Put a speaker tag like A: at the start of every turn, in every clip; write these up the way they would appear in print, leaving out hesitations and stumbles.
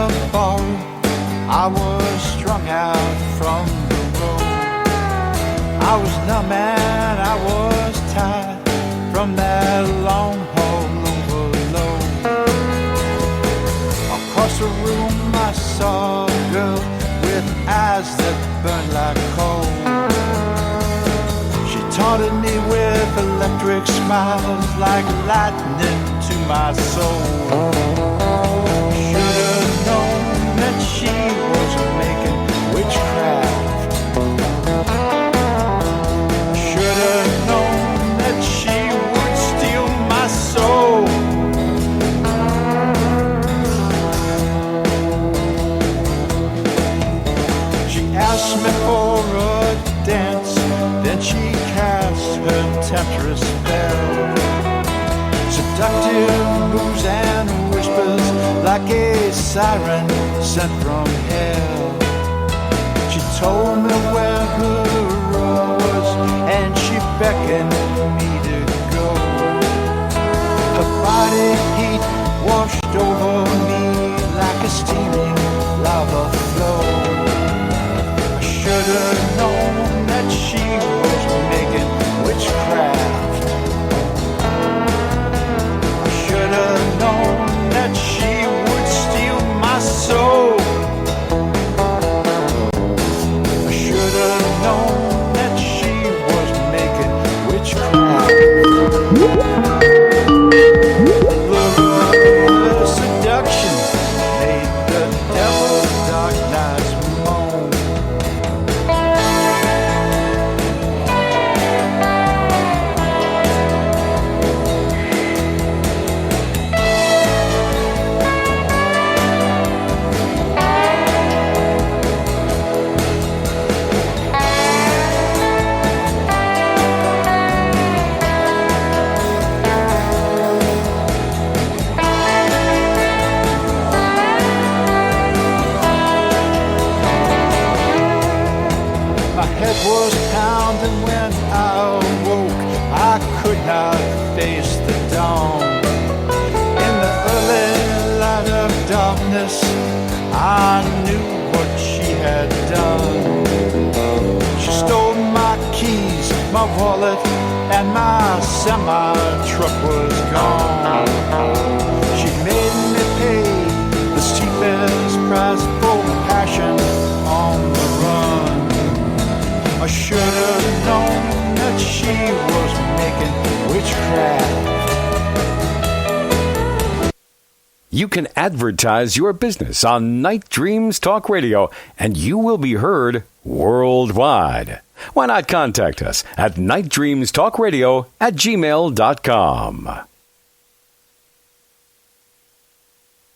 A: a bar, I was strung out from the road. I was numb and I was tired from that long haul overload. Across the room I saw a girl with eyes that burned like coal. She taunted me with electric smiles like lightning to my soul. Should've known that she was making witchcraft. Should've known that she would steal my soul. She asked me for a dance, then she cast her temptress spell. Seductive moves and whispers like a siren sent from hell. She told me where her room was and she beckoned me to go. Her body heat washed over me like a steaming lava flow. I should have known that she was making witchcraft. I should have known that she would steal my soul. I should have known that she was making witchcraft. The seduction made the devil's dark nights moan. My head was pounding when I awoke. I could not face the dawn. In the early light of darkness, I knew what she had done. She stole my keys, my wallet, and my semi-truck was gone. She made me pay the steepest price for passion on the run. I should have known that she was making witchcraft.
B: You can advertise your business on Night Dreams Talk Radio, and you will be heard worldwide. Why not contact us at nightdreamstalkradio@gmail.com.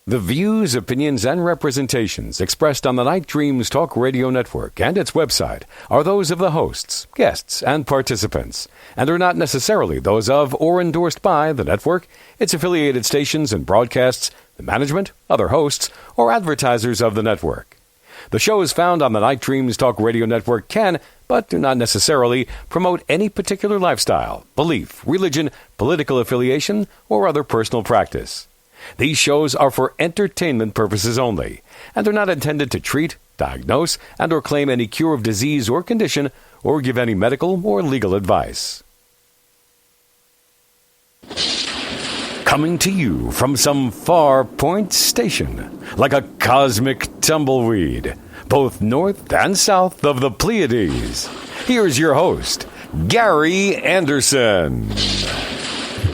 B: The views, opinions, and representations expressed on the Night Dreams Talk Radio Network and its website are those of the hosts, guests, and participants, and are not necessarily those of or endorsed by the network, its affiliated stations and broadcasts, the management, other hosts, or advertisers of the network. The shows found on the Night Dreams Talk Radio Network can, but do not necessarily, promote any particular lifestyle, belief, religion, political affiliation, or other personal practice. These shows are for entertainment purposes only, and are not intended to treat, diagnose, and or claim any cure of disease or condition, or give any medical or legal advice. Coming to you from some far point station, like a cosmic tumbleweed, both north and south of the Pleiades, here's your host, Gary Anderson.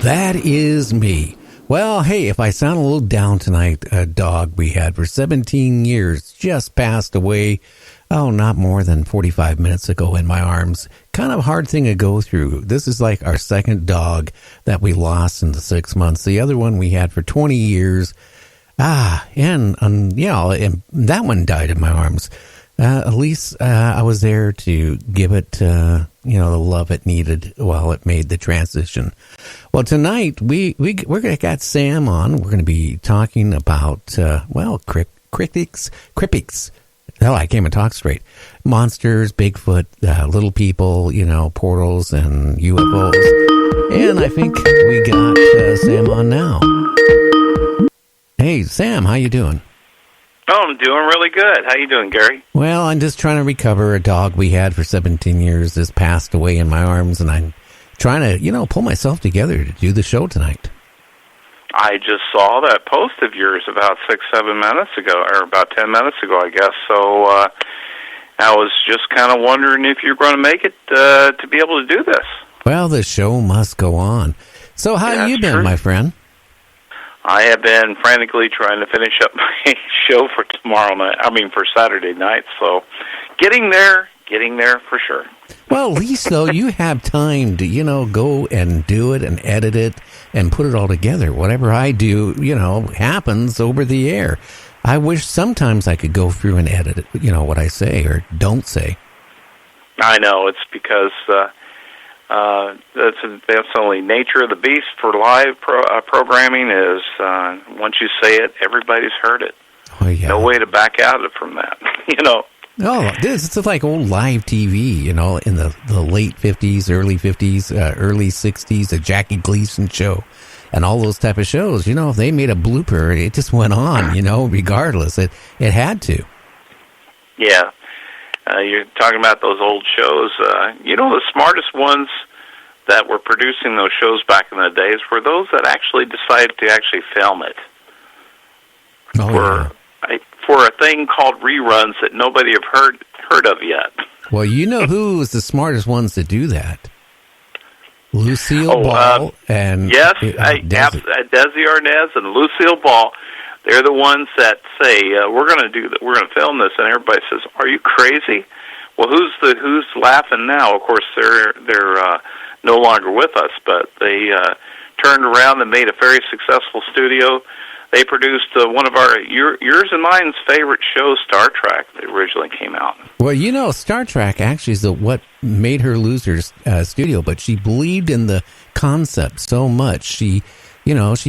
C: That is me. Well, hey, if I sound a little down tonight, a dog we had for 17 years just passed away, not more than 45 minutes ago in my arms. Kind of a hard thing to go through. This is like our second dog that we lost in the 6 months. The other one we had for 20 years. And that one died in my arms. At least I was there to give it, the love it needed while it made the transition. Well, tonight we're going to got Sam on. We're going to be talking about cryptics. Hell, I can't even talk straight. Monsters, Bigfoot, little people, portals and UFOs. And I think we got Sam on now. Hey, Sam, how you doing?
D: Oh, I'm doing really good. How you doing, Gary?
C: Well, I'm just trying to recover. A dog we had for 17 years has passed away in my arms, and I'm trying to, pull myself together to do the show tonight.
D: I just saw that post of yours about 6-7 minutes ago, or about 10 minutes ago, I guess. So I was just kind of wondering if you're going to make it to be able to do this.
C: Well, the show must go on. So how have you been,
D: true.
C: my friend?
D: I have been frantically trying to finish up my show for for Saturday night. So getting there for sure.
C: Well, at least, though, you have time to, go and do it and edit it and put it all together. Whatever I do, happens over the air. I wish sometimes I could go through and edit it, what I say or don't say.
D: I know. It's because that's the only nature of the beast for live programming is once you say it, everybody's heard it.
C: Oh, yeah.
D: No way to back out from that,
C: Oh, this is like old live TV, in the late 50s, early 50s, early 60s, the Jackie Gleason show, and all those type of shows. If they made a blooper, it just went on, regardless. It had to.
D: Yeah. You're talking about those old shows. The smartest ones that were producing those shows back in the days were those that actually decided to actually film it. For a thing called reruns that nobody have heard of yet.
C: Well, who was the smartest ones to do that? Lucille Ball and
D: yes, Desi Arnaz and Lucille Ball. They're the ones that say we're going to film this, and everybody says, "Are you crazy?" Well, who's laughing now? Of course, they're no longer with us, but they turned around and made a very successful studio. They produced one of yours and mine's favorite show, Star Trek, that originally came out.
C: Well, Star Trek actually is what made her lose her studio, but she believed in the concept so much. She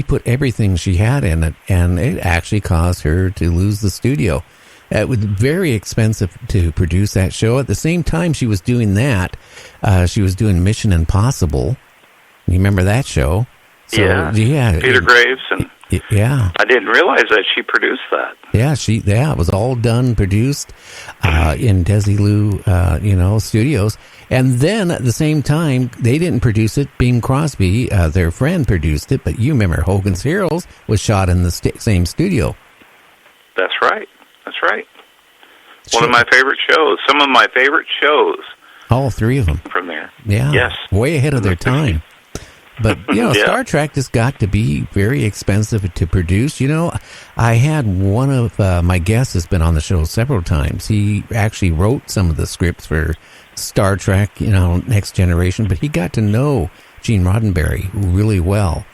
C: put everything she had in it, and it actually caused her to lose the studio. It was very expensive to produce that show. At the same time she was doing that, she was doing Mission Impossible. You remember that show? So, yeah.
D: Peter Graves and...
C: Yeah,
D: I didn't realize that she produced that.
C: Yeah, it was all done, produced in Desilu, studios. And then at the same time, they didn't produce it. Bing Crosby, their friend, produced it. But you remember Hogan's Heroes was shot in the same studio.
D: That's right. One of my favorite shows. Some of my favorite shows.
C: All three of them.
D: From there.
C: Yeah.
D: Yes.
C: Way ahead of their time. But, Star Trek just got to be very expensive to produce. I had one of my guests has been on the show several times. He actually wrote some of the scripts for Star Trek, Next Generation, but he got to know Gene Roddenberry really well.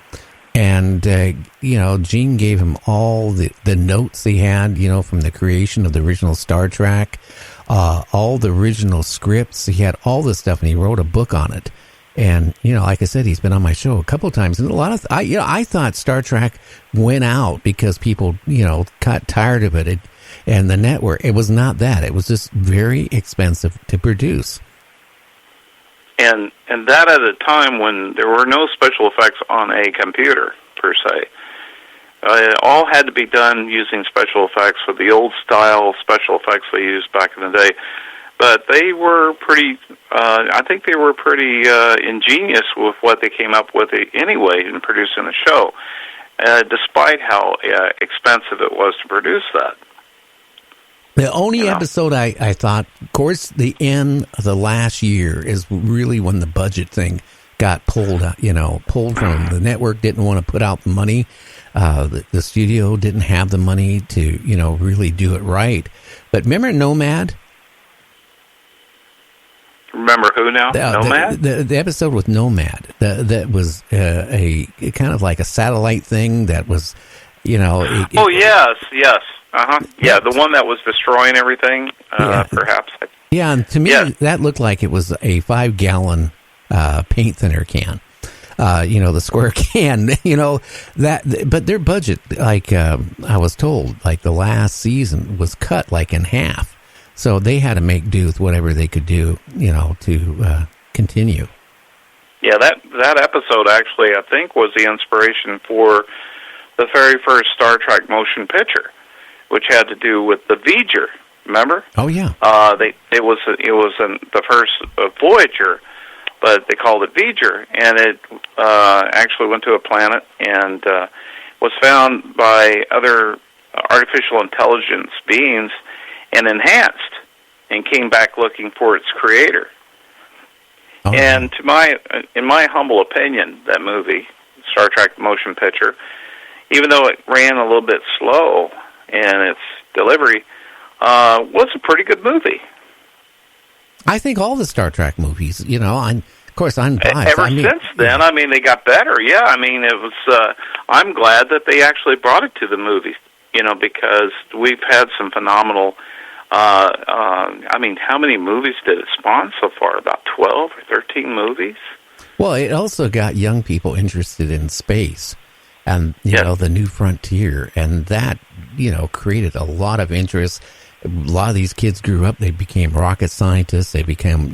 C: And, Gene gave him all the notes he had, from the creation of the original Star Trek, all the original scripts. He had all this stuff, and he wrote a book on it. And, like I said, he's been on my show a couple of times. And a lot of, I thought Star Trek went out because people, got tired of it. And the network, it was not that. It was just very expensive to produce.
D: And that at a time when there were no special effects on a computer, per se. It all had to be done using special effects with the old style special effects they used back in the day. But they were pretty, I think they were pretty ingenious with what they came up with anyway in producing the show, despite how expensive it was to produce that.
C: The only episode I thought, of course, the end of the last year is really when the budget thing got pulled from the network. Didn't want to put out the money. The studio didn't have the money to, really do it right. But remember Nomad?
D: Remember who now? Nomad?
C: The episode with Nomad. That was a kind of like a satellite thing that was, yes. Yeah, the one that was destroying everything, perhaps. Yeah, and to me, that looked like it was a 5-gallon paint thinner can. The square can, but their budget, like I was told, like the last season was cut like in half. So they had to make do with whatever they could do, to continue.
D: Yeah, that episode actually, I think, was the inspiration for the very first Star Trek motion picture. which had to do with the V'ger. Remember?
C: Oh yeah.
D: It was the first Voyager, but they called it V'ger, and it actually went to a planet and was found by other artificial intelligence beings and enhanced, and came back looking for its creator.
C: Oh.
D: And in my humble opinion, that movie, Star Trek motion picture, even though it ran a little bit slow in its delivery, was a pretty good movie.
C: I think all the Star Trek movies, of course, I'm biased.
D: Since then, they got better. Yeah, it was. I'm glad that they actually brought it to the movies. Because we've had some phenomenal. How many movies did it spawn so far? About 12 or 13 movies.
C: Well, it also got young people interested in space and, the new frontier. And that, created a lot of interest. A lot of these kids grew up. They became rocket scientists. They became,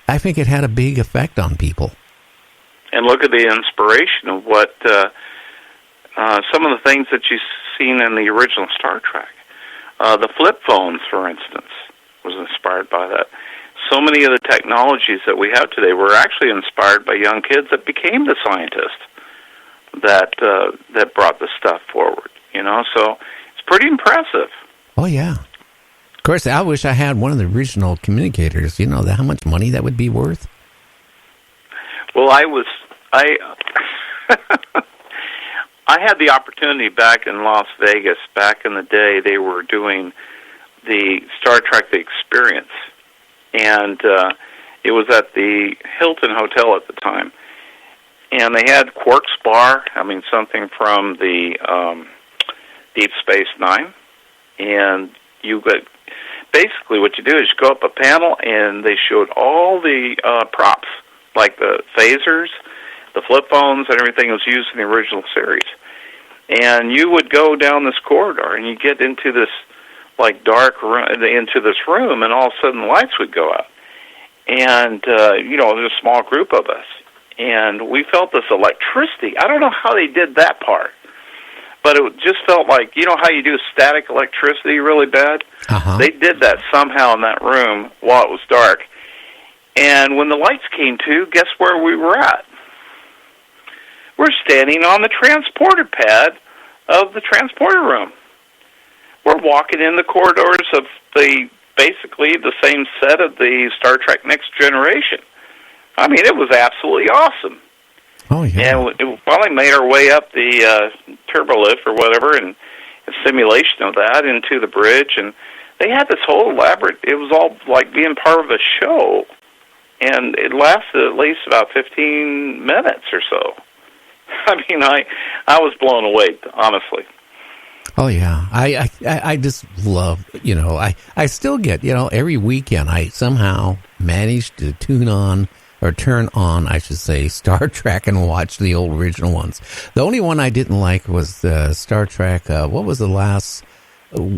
C: I think it had a big effect on people. And
D: look at the inspiration of what some of the things that you've seen in the original Star Trek. The flip phones, for instance, was inspired by that. So many of the technologies that we have today were actually inspired by young kids that became the scientists that brought the stuff forward. So it's pretty impressive.
C: Oh yeah. Of course, I wish I had one of the original communicators. How much money that would be worth?
D: Well, I had the opportunity back in Las Vegas. Back in the day, they were doing the Star Trek The Experience, and it was at the Hilton Hotel at the time. And they had Quark's Bar, something from the Deep Space Nine, and you got basically what you do is you go up a panel, and they showed all the props, like the phasers, the flip phones, and everything was used in the original series. And you would go down this corridor, and you get into this dark room, into this room, and all of a sudden the lights would go out. And there's a small group of us, and we felt this electricity. I don't know how they did that part, but it just felt like, how you do static electricity really bad?
C: Uh-huh.
D: They did that somehow in that room while it was dark. And when the lights came to, guess where we were at? We're standing on the transporter pad of the transporter room. We're walking in the corridors of basically the same set of the Star Trek Next Generation. It was absolutely awesome.
C: Oh, yeah.
D: And we finally made our way up the turbolift or whatever, and a simulation of that into the bridge. And they had this whole elaborate, it was all like being part of a show. And it lasted at least about 15 minutes or so. I was blown away, honestly.
C: Oh yeah, I just love, I still get, every weekend I somehow manage to turn on, I should say, Star Trek and watch the old original ones. The only one I didn't like was Star Trek. What was the last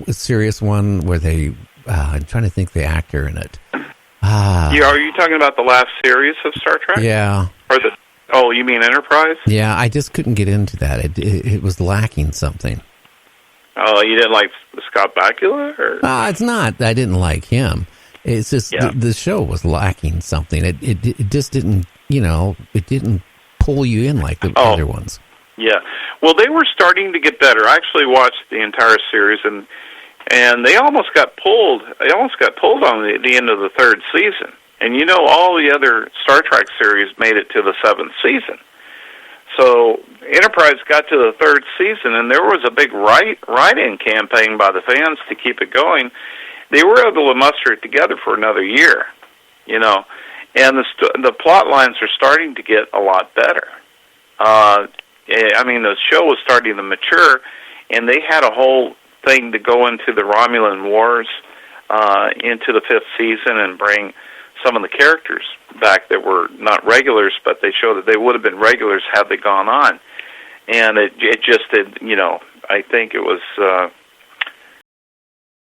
C: serious one where they? I'm trying to think the actor in it.
D: Are you talking about the last series of Star Trek?
C: Yeah.
D: Oh, you mean Enterprise?
C: Yeah, I just couldn't get into that. It was lacking something.
D: Oh, you didn't like Scott Bakula? Or?
C: It's not. I didn't like him. It's just the show was lacking something. It just didn't, it didn't pull you in like the other ones.
D: Yeah. Well, they were starting to get better. I actually watched the entire series, and they almost got pulled. They almost got pulled on the end of the third season. And all the other Star Trek series made it to the 7th season. So Enterprise got to the 3rd season, and there was a big write-in campaign by the fans to keep it going. They were able to muster it together for another year, and the plot lines are starting to get a lot better. The show was starting to mature, and they had a whole thing to go into the Romulan Wars into the 5th season and bring some of the characters back that were not regulars, but they showed that they would have been regulars had they gone on. And it just did, I think it was